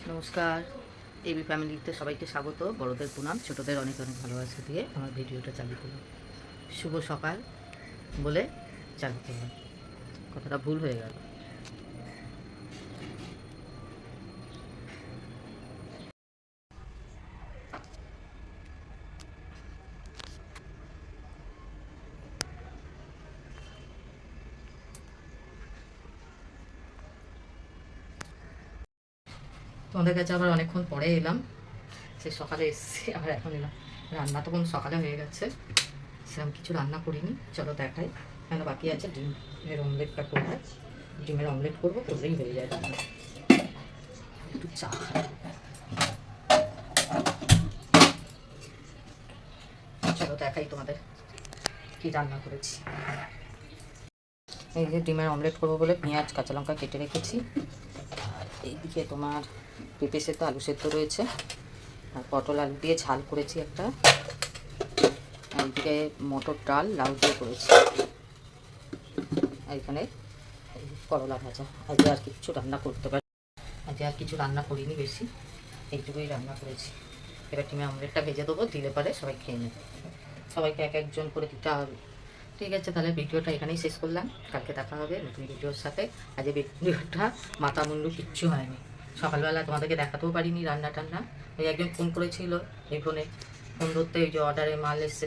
নমস্কার, এবি ফ্যামিলিতে সবাইকে স্বাগত। বড়দের প্রণাম, ছোটদের অনেক অনেক ভালোবাসা দিয়ে আমার ভিডিওটা চালু করলাম। শুভ সকাল বলে চালু করলাম, কথাটা ভুল হয়ে গেল। তোমাদের কাছে আবার অনেকক্ষণ পরে এলাম, সে সকালে এসেছি আবার এখন এলাম। রান্না তো কোন সকালে হয়ে গেছে, সেরকম কিছু রান্না করিনি। চলো দেখাই, কেন বাকি আছে ডিমের অমলেটটা করবো। ডিমের অমলেট করবো, করলেই হয়ে যায় রান্না। একটু চা খাই, চলো দেখাই তোমাদের কি রান্না করেছি। এই যে ডিমের অমলেট করবো বলে পেঁয়াজ কাঁচা লঙ্কা কেটে রেখেছি। আর এইদিকে তোমার পেঁপে সেদ্ধ আলু সেদ্ধ রয়েছে, আর পটল আলু দিয়ে ঝাল করেছি একটা। আর এইদিকে মটর ডাল লাউ দিয়ে করেছি। আর এখানে করলা ভাজা। আজকে আর কিছু রান্না করতে পারি, আজকে আর কিছু রান্না করিনি বেশি, এইটুকুই রান্না করেছি। এবার ডিমের অমলেটটা ভেজে দেবো, দিলে পরে সবাই খেয়ে নেবে। সবাইকে এক একজন করে দিতে হবে। ঠিক আছে, তাহলে ভিডিওটা এখানেই শেষ করলাম। কালকে দেখা হবে নতুন ভিডিওর সাথে। আজ এই ভিডিওটা মাথা মুন্ডু কিচ্ছু হয়নি। সকালবেলা তোমাদেরকে দেখাতেও পারিনি রান্না টান্না। ওই একজন ফোন করেছিল, এই ফোনে ফোন ধরতে, ওই যে অর্ডারে মাল এসছে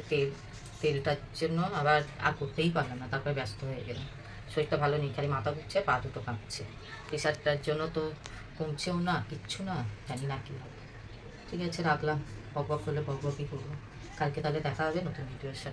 তেলটার জন্য, আবার আর করতেই পারলাম না, তারপরে ব্যস্ত হয়ে গেলাম। শরীরটা ভালো নেই, খালি মাথা ঘুরছে, পা দুটো কাঁপছে। প্রেশারটার জন্য তো কমছেও না, কিচ্ছু না, জানি না কী হবে। ঠিক আছে, রাখলাম। বক বক করলে বক বকই করবো। কালকে তাহলে দেখা হবে নতুন ভিডিওর সাথে।